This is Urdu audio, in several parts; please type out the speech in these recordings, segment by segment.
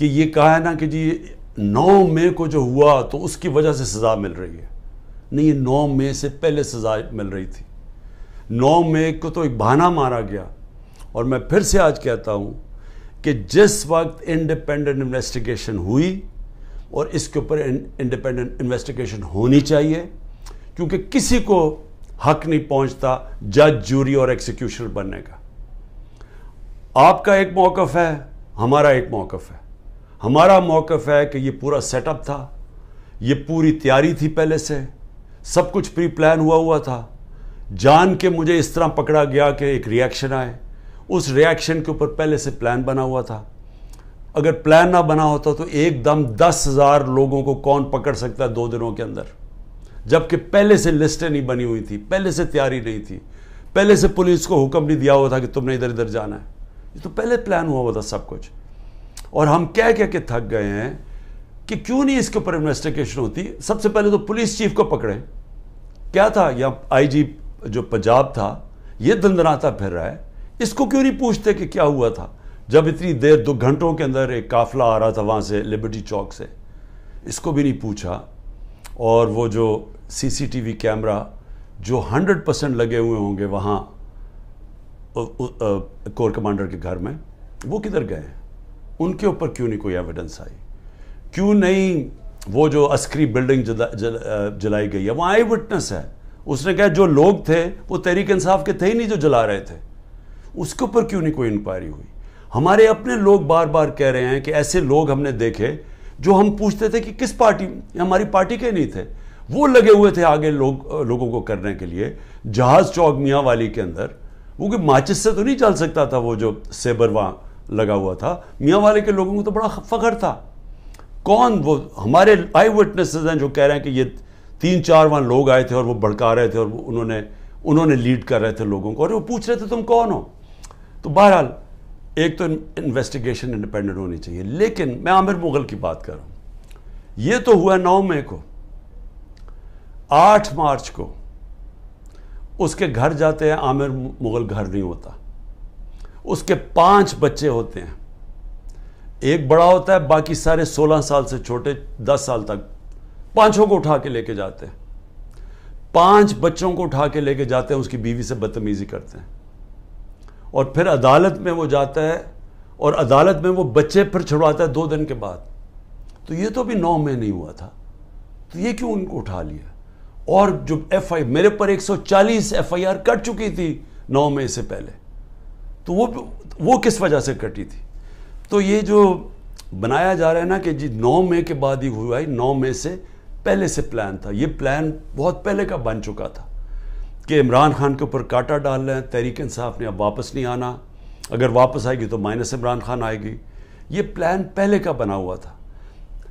کہ یہ کہا ہے نا کہ جی 9 مئی کو جو ہوا تو اس کی وجہ سے سزا مل رہی ہے، نہیں، یہ 9 مئی سے پہلے سزا مل رہی تھی۔ 9 مئی کو تو ایک بہانہ مارا گیا، اور میں پھر سے آج کہتا ہوں کہ جس وقت انڈیپینڈنٹ انویسٹیگیشن ہوئی، اور اس کے اوپر انڈیپینڈنٹ انویسٹیگیشن ہونی چاہیے، کیونکہ کسی کو حق نہیں پہنچتا جج، جوری اور ایکسیکیوشنر بننے کا۔ آپ کا ایک موقف ہے، ہمارا ایک موقف ہے۔ ہمارا موقف ہے کہ یہ پورا سیٹ اپ تھا، یہ پوری تیاری تھی، پہلے سے سب کچھ پری پلان ہوا تھا، جان کے مجھے اس طرح پکڑا گیا کہ ایک ری ایکشن آئے، اس ری ایکشن کے اوپر پہلے سے پلان بنا ہوا تھا۔ اگر پلان نہ بنا ہوتا تو ایک دم 10,000 لوگوں کو کون پکڑ سکتا ہے 2 دنوں کے اندر، جبکہ پہلے سے لسٹیں نہیں بنی ہوئی تھی، پہلے سے تیاری نہیں تھی، پہلے سے پولیس کو حکم نہیں دیا ہوا تھا کہ تم نے ادھر ادھر جانا ہے، یہ تو پہلے پلان ہوا تھا سب کچھ۔ اور ہم کہہ کے تھک گئے ہیں کہ کیوں نہیں اس کے اوپر انویسٹیگیشن ہوتی۔ سب سے پہلے تو پولیس چیف کو پکڑیں، کیا تھا، یا آئی جی جو پنجاب تھا یہ دندناتا پھر رہا ہے، اس کو کیوں نہیں پوچھتے کہ کیا ہوا تھا، جب اتنی دیر 2 گھنٹوں کے اندر ایک قافلہ آ رہا تھا وہاں سے لبرٹی چوک سے، اس کو بھی نہیں پوچھا۔ اور وہ جو CCTV کیمرہ جو 100% لگے ہوئے ہوں گے وہاں کور کمانڈر کے گھر میں، وہ کدھر گئے ہیں؟ ان کے اوپر کیوں نہیں کوئی ایویڈنس آئی؟ کیوں نہیں وہ جو عسکری بلڈنگ جلائی گئی ہے، وہ آئی وٹنس ہے، اس نے کہا جو لوگ تھے وہ تحریک انصاف کے تھے ہی نہیں جو جلا رہے تھے، اس کے اوپر کیوں نہیں کوئی انکوائری ہوئی؟ ہمارے اپنے لوگ بار بار کہہ رہے ہیں کہ ایسے لوگ ہم نے دیکھے جو ہم پوچھتے تھے کہ کس پارٹی، ہماری پارٹی کے نہیں تھے، وہ لگے ہوئے تھے آگے لوگوں کو کرنے کے لیے۔ جہاز چوک میاں والی کے اندر وہ کوئی ماچس سے تو نہیں چل سکتا تھا، وہ جو سیبر وہاں لگا ہوا تھا، میاں والے کے لوگوں کو تو بڑا فخر تھا۔ کون وہ ہمارے آئی وٹنسز ہیں جو کہہ رہے ہیں کہ یہ 3-4 وہاں لوگ آئے تھے اور وہ بھڑکا رہے تھے، اور انہوں نے لیڈ کر رہے تھے لوگوں کو، اور وہ پوچھ رہے تھے تم کون ہو؟ تو بہرحال ایک تو انویسٹیگیشن انڈیپینڈنٹ ہونی چاہیے، لیکن میں عامر مغل کی بات کر رہا ہوں۔ یہ تو ہوا 9 مئی کو، 8 مارچ کو اس کے گھر جاتے ہیں، عامر مغل گھر نہیں ہوتا، اس کے 5 بچے ہوتے ہیں، ایک بڑا ہوتا ہے، باقی سارے 16 سال سے چھوٹے 10 سال تک، 5 کو اٹھا کے لے کے جاتے ہیں، 5 بچوں کو اٹھا کے لے کے جاتے ہیں، اس کی بیوی سے بدتمیزی کرتے ہیں، اور پھر عدالت میں وہ جاتا ہے، اور عدالت میں وہ بچے پھر چھڑواتا ہے 2 دن کے بعد۔ تو یہ تو بھی 9 مئی نہیں ہوا تھا، تو یہ کیوں ان کو اٹھا لیا؟ اور جو میرے پر 140 FIR کٹ چکی تھی 9 مئی سے پہلے، تو وہ کس وجہ سے کٹی تھی؟ تو یہ جو بنایا جا رہا ہے نا کہ جی 9 مئی کے بعد ہی ہوا ہے، 9 مئی سے پہلے سے پلان تھا، یہ پلان بہت پہلے کا بن چکا تھا کہ عمران خان کے اوپر کاٹا ڈال رہے ہیں، تحریک انصاف نے اب واپس نہیں آنا، اگر واپس آئے گی تو مائنس عمران خان آئے گی، یہ پلان پہلے کا بنا ہوا تھا۔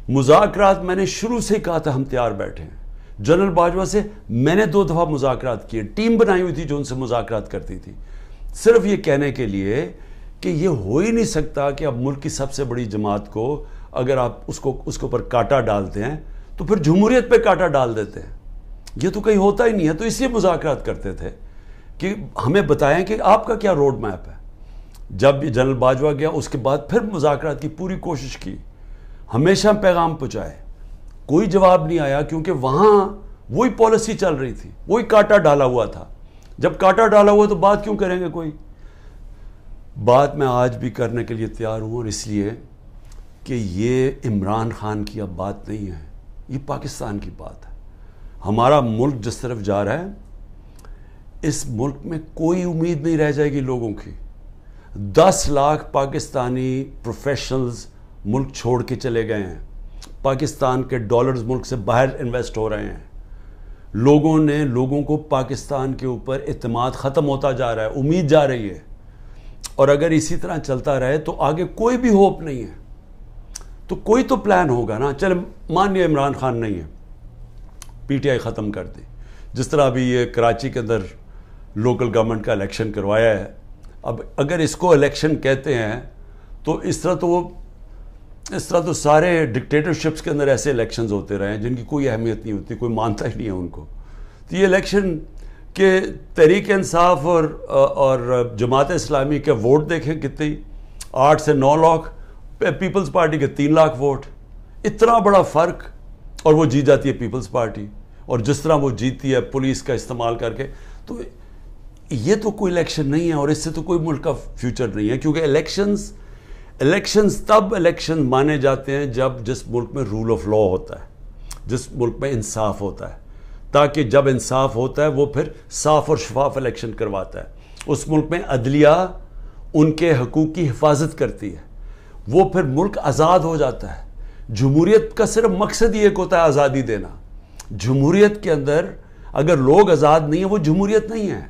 مذاکرات میں نے شروع سے کہا تھا ہم تیار بیٹھے ہیں، جنرل باجوہ سے میں نے 2 دفعہ مذاکرات کیے، ٹیم بنائی ہوئی تھی جو ان سے مذاکرات کرتی تھی، صرف یہ کہنے کے لیے کہ یہ ہو ہی نہیں سکتا کہ اب ملک کی سب سے بڑی جماعت کو اگر آپ اس کے اوپر کاٹا ڈالتے ہیں تو پھر جمہوریت پہ کاٹا ڈال دیتے ہیں، یہ تو کہیں ہوتا ہی نہیں ہے۔ تو اس لیے مذاکرات کرتے تھے کہ ہمیں بتائیں کہ آپ کا کیا روڈ میپ ہے۔ جب جنرل باجوہ گیا اس کے بعد پھر مذاکرات کی پوری کوشش کی، ہمیشہ پیغام پہنچائے، کوئی جواب نہیں آیا، کیونکہ وہاں وہی پالیسی چل رہی تھی، وہی کاٹا ڈالا ہوا تھا۔ جب کاٹا ڈالا ہوا تو بات کیوں کریں گے؟ کوئی بات میں آج بھی کرنے کے لیے تیار ہوں، اور اس لیے کہ یہ عمران خان کی اب بات نہیں ہے، یہ پاکستان کی بات ہے۔ ہمارا ملک جس طرف جا رہا ہے، اس ملک میں کوئی امید نہیں رہ جائے گی لوگوں کی۔ 10 لاکھ پاکستانی پروفیشنلز ملک چھوڑ کے چلے گئے ہیں، پاکستان کے ڈالرز ملک سے باہر انویسٹ ہو رہے ہیں، لوگوں کو پاکستان کے اوپر اعتماد ختم ہوتا جا رہا ہے، امید جا رہی ہے، اور اگر اسی طرح چلتا رہے تو آگے کوئی بھی ہوپ نہیں ہے۔ تو کوئی تو پلان ہوگا نا، چلے مان لیا عمران خان نہیں ہے، PTI ختم کر دی، جس طرح ابھی یہ کراچی کے اندر لوکل گورنمنٹ کا الیکشن کروایا ہے، اب اگر اس کو الیکشن کہتے ہیں تو اس طرح تو سارے ڈکٹیٹرشپس کے اندر ایسے الیکشنز ہوتے رہے ہیں جن کی کوئی اہمیت نہیں ہوتی، کوئی مانتا ہی نہیں ہے ان کو۔ تو یہ الیکشن کہ تحریک انصاف اور جماعت اسلامی کے ووٹ دیکھیں کتنے، 8 سے 9 لاکھ، پیپلز پارٹی کے 3 لاکھ ووٹ، اتنا بڑا فرق، اور وہ جیت جاتی ہے پیپلز پارٹی. اور جس طرح وہ جیتی ہے پولیس کا استعمال کر کے، تو یہ تو کوئی الیکشن نہیں ہے، اور اس سے تو کوئی ملک کا فیوچر نہیں ہے. کیونکہ الیکشنز تب الیکشن مانے جاتے ہیں جب جس ملک میں رول آف لا ہوتا ہے، جس ملک میں انصاف ہوتا ہے. تاکہ جب انصاف ہوتا ہے وہ پھر صاف اور شفاف الیکشن کرواتا ہے. اس ملک میں عدلیہ ان کے حقوق کی حفاظت کرتی ہے، وہ پھر ملک آزاد ہو جاتا ہے. جمہوریت کا صرف مقصد ہی ایک ہوتا ہے، آزادی دینا. جمہوریت کے اندر اگر لوگ آزاد نہیں ہیں وہ جمہوریت نہیں ہے.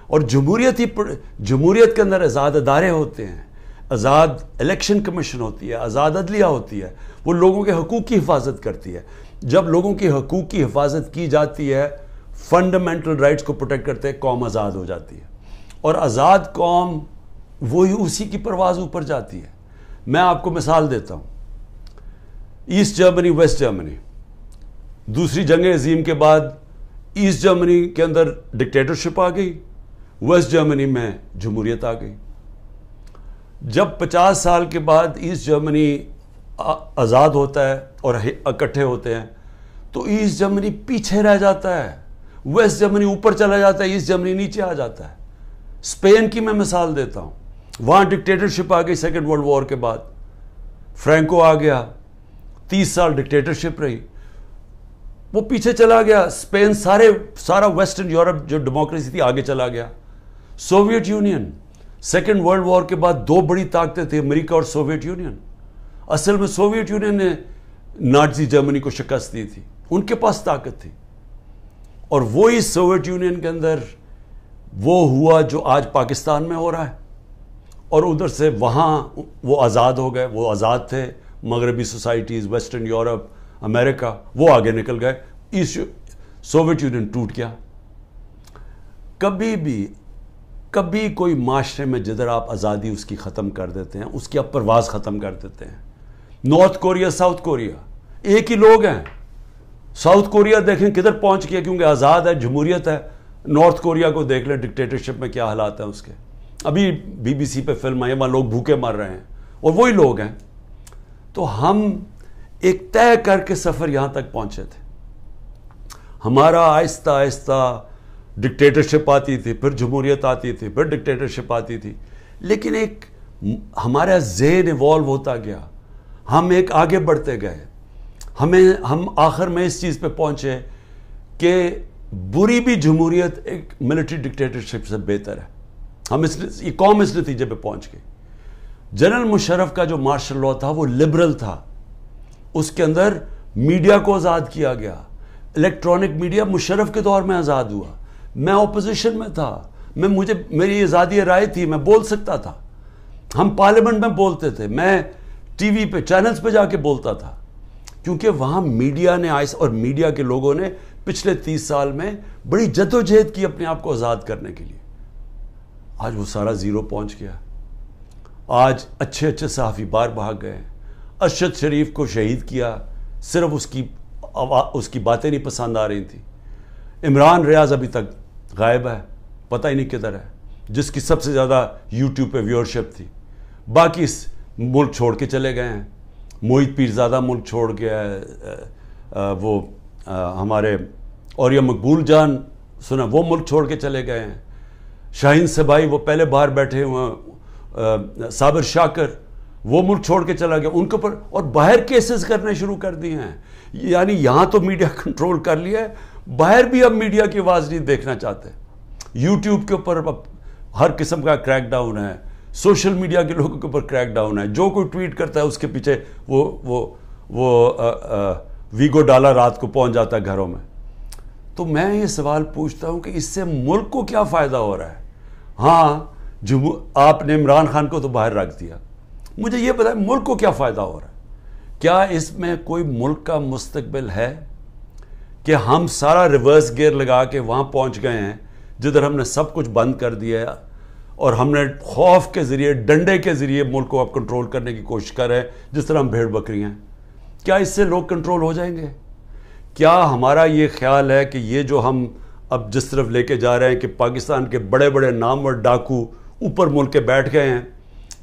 اور جمہوریت کے اندر آزاد ادارے ہوتے ہیں، آزاد الیکشن کمیشن ہوتی ہے، آزاد عدلیہ ہوتی ہے، وہ لوگوں کے حقوق کی حفاظت کرتی ہے. جب لوگوں کی حقوق کی حفاظت کی جاتی ہے، فنڈامنٹل رائٹس کو پروٹیکٹ کرتے ہیں، قوم آزاد ہو جاتی ہے. اور آزاد قوم وہی اسی کی پرواز اوپر جاتی ہے. میں آپ کو مثال دیتا ہوں. ایسٹ جرمنی، ویسٹ جرمنی، دوسری جنگ عظیم کے بعد ایسٹ جرمنی کے اندر ڈکٹیٹرشپ آ گئی، ویسٹ جرمنی میں جمہوریت آ گئی. جب 50 سال کے بعد ایسٹ جرمنی آزاد ہوتا ہے اور اکٹھے ہوتے ہیں تو ایسٹ جرمنی پیچھے رہ جاتا ہے، ویسٹ جرمنی اوپر چلا جاتا ہے، ایسٹ جرمنی نیچے آ جاتا ہے. اسپین کی میں مثال دیتا ہوں. وہاں ڈکٹیٹرشپ آ گئی سیکنڈ ورلڈ وار کے بعد، فرینکو آ گیا، 30 سال ڈکٹیٹرشپ رہی، وہ پیچھے چلا گیا. اسپین سارا ویسٹرن یورپ جو ڈیموکریسی تھی آگے چلا گیا. Soviet Union, second world war کے بعد 2 بڑی طاقتیں تھیں، امریکہ اور سوویت یونین. اصل میں سوویت یونین نے نازی جرمنی کو شکست دی تھی، ان کے پاس طاقت تھی. اور وہی سوویت یونین کے اندر وہ ہوا جو آج پاکستان میں ہو رہا ہے. اور ادھر سے وہاں وہ آزاد ہو گئے، وہ آزاد تھے. مغربی سوسائٹیز، ویسٹرن یورپ، امریکہ، وہ آگے نکل گئے. سوویت یونین ٹوٹ گیا. کبھی کوئی معاشرے میں جدھر آپ آزادی اس کی ختم کر دیتے ہیں، اس کی آپ پرواز ختم کر دیتے ہیں. نارتھ کوریا، ساؤتھ کوریا ایک ہی لوگ ہیں. ساؤتھ کوریا دیکھیں کدھر پہنچ گیا، کیونکہ آزاد ہے، جمہوریت ہے. نارتھ کوریا کو دیکھ لیں ڈکٹیٹرشپ میں کیا حالات ہیں اس کے. ابھی BBC پہ فلم آئی، وہاں لوگ بھوکے مر رہے ہیں، اور وہی لوگ ہیں. تو ہم ایک طے کر کے سفر یہاں تک پہنچے تھے. ہمارا آہستہ آہستہ ڈکٹیٹرشپ آتی تھی، پھر جمہوریت آتی تھی، پھر ڈکٹیٹرشپ آتی تھی. لیکن ایک ہمارا ذہن ایوالو ہوتا گیا، ہم ایک آگے بڑھتے گئے. ہم آخر میں اس چیز پہ پہنچے کہ بری بھی جمہوریت ایک ملٹری ڈکٹیٹرشپ سے بہتر ہے. یہ قوم اس نتیجے پہ پہنچ گئی. جنرل مشرف کا جو مارشل لاء تھا وہ لبرل تھا. اس کے اندر میڈیا کو آزاد کیا گیا. الیکٹرانک میڈیا مشرف کے دور میں آزاد ہوا. میں اپوزیشن میں تھا، میری آزادی رائے تھی، میں بول سکتا تھا. ہم پارلیمنٹ میں بولتے تھے، میں ٹی وی پہ چینلز پہ جا کے بولتا تھا. کیونکہ وہاں میڈیا نے اور میڈیا کے لوگوں نے پچھلے 30 سال میں بڑی جدوجہد کی اپنے آپ کو آزاد کرنے کے لیے. آج وہ سارا زیرو پہنچ گیا. آج اچھے صحافی باہر بھاگ گئے. ارشد شریف کو شہید کیا، صرف اس کی باتیں نہیں پسند آ رہی تھیں. عمران ریاض ابھی تک غائب ہے، پتہ ہی نہیں کدھر ہے، جس کی سب سے زیادہ یوٹیوب پہ ویورشپ تھی. باقی ملک چھوڑ کے چلے گئے ہیں. موہت پیرزادہ ملک چھوڑ گیا ہے، وہ ہمارے اور یہ مقبول جان سنا وہ ملک چھوڑ کے چلے گئے ہیں. شاہین سبائی وہ پہلے باہر بیٹھے ہوئے، صابر شاکر وہ ملک چھوڑ کے چلا گیا. ان کے اوپر اور باہر کیسز کرنے شروع کر دیے ہیں. یعنی یہاں تو میڈیا کنٹرول کر لیا ہے، باہر بھی اب میڈیا کی آواز نہیں دیکھنا چاہتے. یوٹیوب کے اوپر اب ہر قسم کا کریک ڈاؤن ہے، سوشل میڈیا کے لوگوں کے اوپر کریک ڈاؤن ہے. جو کوئی ٹویٹ کرتا ہے اس کے پیچھے وہ ویگو ڈالا رات کو پہنچ جاتا ہے گھروں میں. تو میں یہ سوال پوچھتا ہوں کہ اس سے ملک کو کیا فائدہ ہو رہا ہے؟ ہاں آپ نے عمران خان کو تو باہر رکھ دیا. مجھے یہ بتائیں ملک کو کیا فائدہ ہو رہا ہے؟ کیا اس میں کوئی ملک کا مستقبل ہے کہ ہم سارا ریورس گیئر لگا کے وہاں پہنچ گئے ہیں جدھر ہم نے سب کچھ بند کر دیا ہے اور ہم نے خوف کے ذریعے، ڈنڈے کے ذریعے ملک کو اب کنٹرول کرنے کی کوشش کر رہے ہیں جس طرح ہم بھیڑ بکری ہیں؟ کیا اس سے لوگ کنٹرول ہو جائیں گے؟ کیا ہمارا یہ خیال ہے کہ یہ جو ہم اب جس طرف لے کے جا رہے ہیں کہ پاکستان کے بڑے بڑے نامور ڈاکو اوپر ملک کے بیٹھ گئے ہیں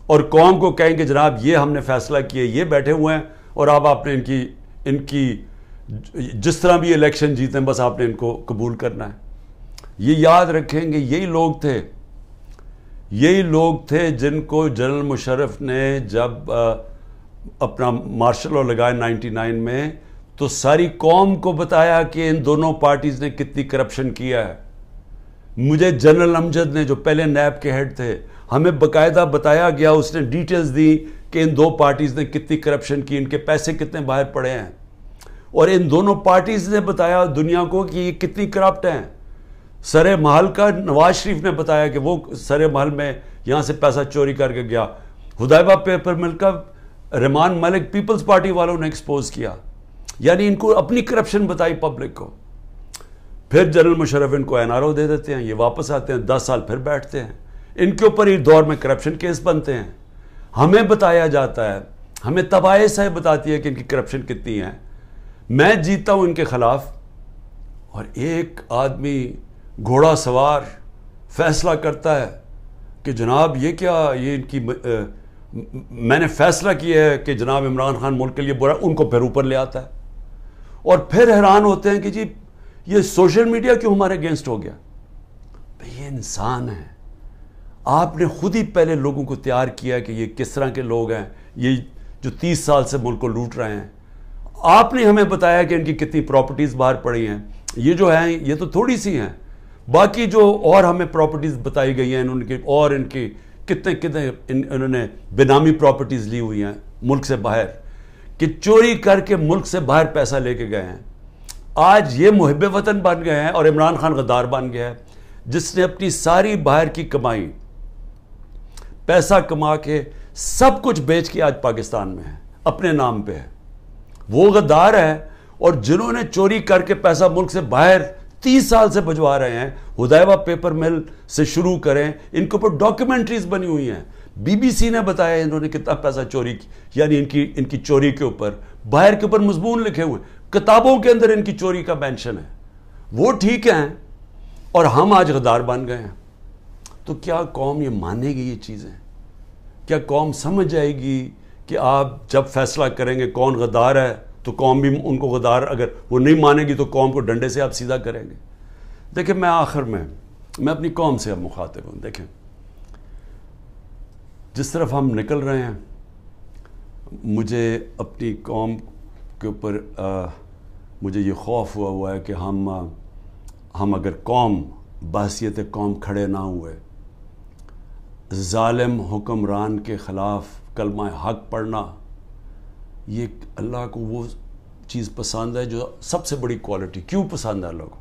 اور قوم کو کہیں کہ جناب یہ ہم نے فیصلہ کیا، یہ بیٹھے ہوئے ہیں اور آپ نے ان کی جس طرح بھی الیکشن جیتے ہیں بس آپ نے ان کو قبول کرنا ہے. یہ یاد رکھیں گے یہی لوگ تھے جن کو جنرل مشرف نے جب اپنا مارشل لاء لگایا 99 میں تو ساری قوم کو بتایا کہ ان دونوں پارٹیز نے کتنی کرپشن کیا ہے. مجھے جنرل امجد نے جو پہلے نیب کے ہیڈ تھے ہمیں باقاعدہ بتایا گیا، اس نے ڈیٹیلز دی کہ ان دو پارٹیز نے کتنی کرپشن کی، ان کے پیسے کتنے باہر پڑے ہیں. اور ان دونوں پارٹیز نے بتایا دنیا کو کہ یہ کتنی کرپٹ ہیں. سر محل کا نواز شریف نے بتایا کہ وہ سر محل میں یہاں سے پیسہ چوری کر کے گیا. حدیبہ پیپر مل کا رحمان ملک پیپلز پارٹی والوں نے ایکسپوز کیا. یعنی ان کو اپنی کرپشن بتائی پبلک کو. پھر جنرل مشرف ان کو این آر او دے دیتے ہیں، یہ واپس آتے ہیں، 10 سال پھر بیٹھتے ہیں، ان کے اوپر اس دور میں کرپشن کیس بنتے ہیں. ہمیں بتایا جاتا ہے، ہمیں تباہی صاحب بتاتی ہے کہ ان کی کرپشن کتنی ہے. میں جیتا ہوں ان کے خلاف اور ایک آدمی گھوڑا سوار فیصلہ کرتا ہے کہ جناب یہ کیا، یہ ان کی میں نے فیصلہ کیا ہے کہ جناب عمران خان ملک کے لیے برا، ان کو پھر اوپر لے آتا ہے. اور پھر حیران ہوتے ہیں کہ جی یہ سوشل میڈیا کیوں ہمارے اگینسٹ ہو گیا. یہ انسان ہے. آپ نے خود ہی پہلے لوگوں کو تیار کیا کہ یہ کس طرح کے لوگ ہیں، یہ جو 30 سال سے ملک کو لوٹ رہے ہیں. آپ نے ہمیں بتایا کہ ان کی کتنی پراپرٹیز باہر پڑی ہیں. یہ جو ہیں یہ تو تھوڑی سی ہیں، باقی جو اور ہمیں پراپرٹیز بتائی گئی ہیں ان کی کتنے انہوں نے بینامی پراپرٹیز لی ہوئی ہیں ملک سے باہر، کہ چوری کر کے ملک سے باہر پیسہ لے کے گئے ہیں. آج یہ محب وطن بن گئے ہیں اور عمران خان غدار بن گیا ہے جس نے اپنی ساری باہر کی کمائی پیسہ کما کے سب کچھ بیچ کے آج پاکستان میں ہے، اپنے نام پہ ہے. وہ غدار ہے. اور جنہوں نے چوری کر کے پیسہ ملک سے باہر 30 سال سے بھجوا رہے ہیں، حدیبہ پیپر مل سے شروع کریں، ان کے اوپر ڈاکیومنٹریز بنی ہوئی ہیں. بی بی سی نے بتایا انہوں نے کتنا پیسہ چوری کی، یعنی ان کی چوری کے اوپر باہر کے اوپر مضمون لکھے ہوئے، کتابوں کے اندر ان کی چوری کا مینشن ہے. وہ ٹھیک ہیں اور ہم آج غدار بن گئے ہیں. تو کیا قوم یہ مانے گی یہ چیزیں؟ کیا قوم سمجھ جائے گی کہ آپ جب فیصلہ کریں گے کون غدار ہے تو قوم بھی ان کو غدار، اگر وہ نہیں مانے گی تو قوم کو ڈنڈے سے آپ سیدھا کریں گے؟ دیکھیں میں آخر میں اپنی قوم سے اب مخاطب ہوں. دیکھیں جس طرف ہم نکل رہے ہیں، مجھے اپنی قوم کے اوپر مجھے یہ خوف ہوا ہے کہ ہم اگر قوم بحیثیت قوم کھڑے نہ ہوئے، ظالم حکمران کے خلاف کلمہ حق پڑھنا، یہ اللہ کو وہ چیز پسند ہے جو سب سے بڑی کوالٹی. کیوں پسند ہے اللہ کو؟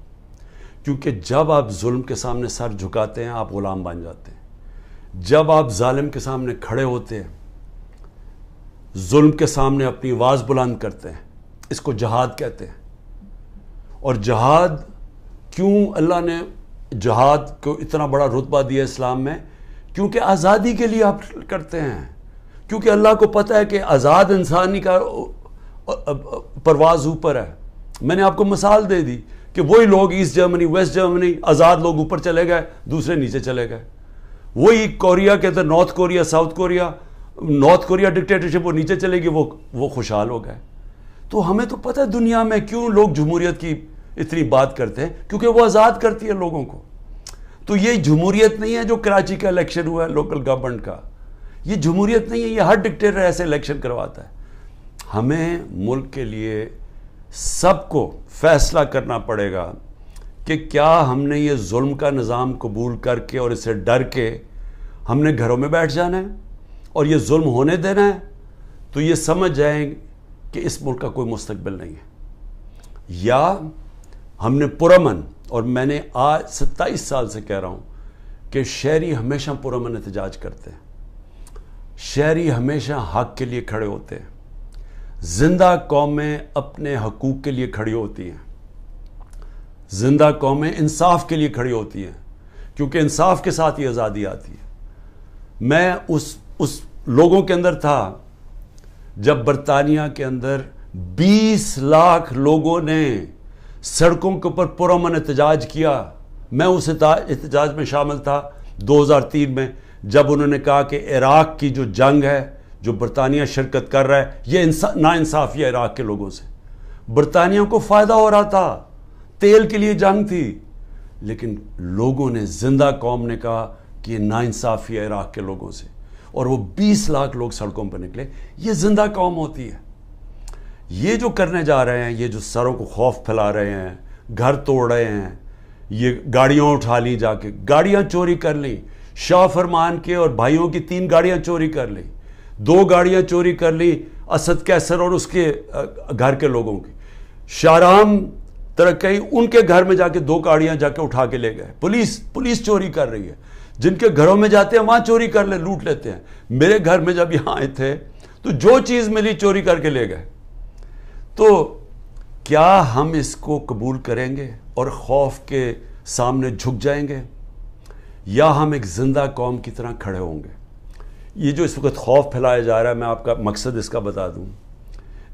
کیونکہ جب آپ ظلم کے سامنے سر جھکاتے ہیں آپ غلام بن جاتے ہیں. جب آپ ظالم کے سامنے کھڑے ہوتے ہیں، ظلم کے سامنے اپنی آواز بلند کرتے ہیں، اس کو جہاد کہتے ہیں. اور جہاد کیوں اللہ نے جہاد کو اتنا بڑا رتبہ دیا اسلام میں؟ کیونکہ آزادی کے لیے آپ کرتے ہیں. کیونکہ اللہ کو پتہ ہے کہ آزاد انسانی کا پرواز اوپر ہے. میں نے آپ کو مثال دے دی کہ وہی لوگ ایسٹ جرمنی ویسٹ جرمنی آزاد لوگ اوپر چلے گئے، دوسرے نیچے چلے گئے. وہی کوریا کے اندر north Korea south Korea, north Korea dictatorship وہ نیچے چلے گی، وہ خوشحال ہو گئے. تو ہمیں تو پتہ ہے دنیا میں کیوں لوگ جمہوریت کی اتنی بات کرتے ہیں، کیونکہ وہ آزاد کرتی ہے لوگوں کو. تو یہ جمہوریت نہیں ہے جو کراچی کا الیکشن ہوا ہے لوکل گورنمنٹ کا، یہ جمہوریت نہیں ہے. یہ ہر ڈکٹیٹر ایسے الیکشن کرواتا ہے. ہمیں ملک کے لیے سب کو فیصلہ کرنا پڑے گا کہ کیا ہم نے یہ ظلم کا نظام قبول کر کے اور اس سے ڈر کے ہم نے گھروں میں بیٹھ جانا ہے اور یہ ظلم ہونے دینا ہے. تو یہ سمجھ جائیں کہ اس ملک کا کوئی مستقبل نہیں ہے. یا ہم نے پرامن، اور میں نے آج 27 سال سے کہہ رہا ہوں کہ شہری ہمیشہ پرامن احتجاج کرتے ہیں، شہری ہمیشہ حق کے لیے کھڑے ہوتے ہیں. زندہ قومیں اپنے حقوق کے لیے کھڑی ہوتی ہیں، زندہ قومیں انصاف کے لیے کھڑی ہوتی ہیں، کیونکہ انصاف کے ساتھ یہ آزادی آتی ہے. میں اس لوگوں کے اندر تھا جب برطانیہ کے اندر 20 لاکھ لوگوں نے سڑکوں کے اوپر پرامن احتجاج کیا. میں اس احتجاج میں شامل تھا 2003 میں. جب انہوں نے کہا کہ عراق کی جو جنگ ہے جو برطانیہ شرکت کر رہا ہے یہ ناانصافی ہے عراق کے لوگوں سے. برطانیہ کو فائدہ ہو رہا تھا, تیل کے لیے جنگ تھی, لیکن لوگوں نے, زندہ قوم نے کہا کہ یہ ناانصافی ہے عراق کے لوگوں سے, اور وہ 20 لاکھ لوگ سڑکوں پر نکلے. یہ زندہ قوم ہوتی ہے. یہ جو کرنے جا رہے ہیں, یہ جو سروں کو خوف پھیلا رہے ہیں, گھر توڑ رہے ہیں, یہ گاڑیاں اٹھا لی, جا کے گاڑیاں چوری کر لیں, شاہ فرمان کے اور بھائیوں کی 3 گاڑیاں چوری کر لیں, 2 گاڑیاں چوری کر لی اسد کیسر اور اس کے گھر کے لوگوں کی. شاہرام ترکی ان کے گھر میں جا کے 2 گاڑیاں جا کے اٹھا کے لے گئے. پولیس چوری کر رہی ہے. جن کے گھروں میں جاتے ہیں وہاں چوری کر لوٹ لیتے ہیں. میرے گھر میں جب یہاں آئے تھے تو جو چیز ملی چوری کر کے لے گئے. تو کیا ہم اس کو قبول کریں گے اور خوف کے سامنے جھک جائیں گے, یا ہم ایک زندہ قوم کی طرح کھڑے ہوں گے؟ یہ جو اس وقت خوف پھیلایا جا رہا ہے, میں آپ کا مقصد اس کا بتا دوں.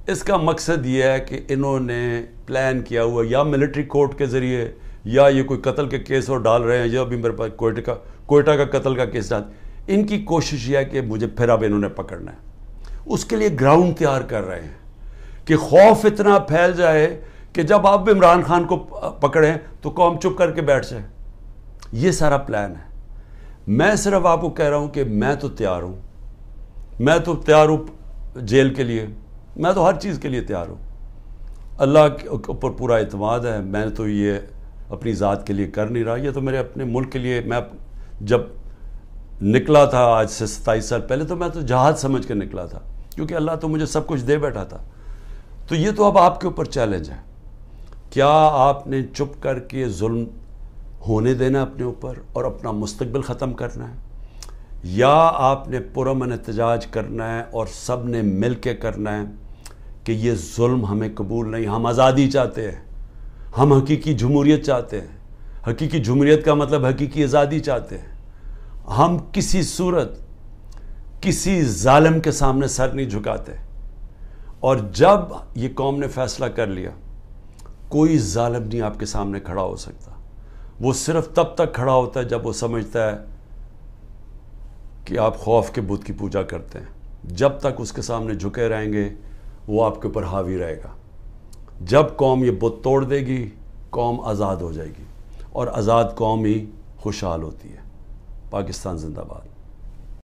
اس کا مقصد یہ ہے کہ انہوں نے پلان کیا ہوا, یا ملٹری کورٹ کے ذریعے, یا یہ کوئی قتل کے کیس اور ڈال رہے ہیں, یا ابھی میرے پاس کوئٹہ کا قتل کا کیس ڈال. ان کی کوشش یہ ہے کہ مجھے پھر اب انہوں نے پکڑنا ہے. اس کے لیے گراؤنڈ تیار کر رہے ہیں کہ خوف اتنا پھیل جائے کہ جب آپ عمران خان کو پکڑیں تو قوم چپ کر کے بیٹھ جائے. یہ سارا پلان ہے. میں صرف آپ کو کہہ رہا ہوں کہ میں تو تیار ہوں, میں تو تیار ہوں جیل کے لیے, میں تو ہر چیز کے لیے تیار ہوں. اللہ کے اوپر پورا اعتماد ہے. میں تو یہ اپنی ذات کے لیے کر نہیں رہا, یہ تو میرے اپنے ملک کے لیے. میں جب نکلا تھا آج سے 27 سال پہلے تو میں تو جہاد سمجھ کے نکلا تھا, کیونکہ اللہ تو مجھے سب کچھ دے بیٹھا تھا. تو یہ تو اب آپ کے اوپر چیلنج ہے. کیا آپ نے چپ کر کے ظلم ہونے دینا اپنے اوپر اور اپنا مستقبل ختم کرنا ہے, یا آپ نے پرامن احتجاج کرنا ہے اور سب نے مل کے کرنا ہے کہ یہ ظلم ہمیں قبول نہیں, ہم آزادی چاہتے ہیں, ہم حقیقی جمہوریت چاہتے ہیں. حقیقی جمہوریت کا مطلب حقیقی آزادی چاہتے ہیں. ہم کسی صورت کسی ظالم کے سامنے سر نہیں جھکاتے. اور جب یہ قوم نے فیصلہ کر لیا, کوئی ظالم نہیں آپ کے سامنے کھڑا ہو سکتا. وہ صرف تب تک کھڑا ہوتا ہے جب وہ سمجھتا ہے کہ آپ خوف کے بت کی پوجا کرتے ہیں. جب تک اس کے سامنے جھکے رہیں گے وہ آپ کے اوپر حاوی رہے گا. جب قوم یہ بت توڑ دے گی قوم آزاد ہو جائے گی, اور آزاد قوم ہی خوشحال ہوتی ہے. پاکستان زندہ باد.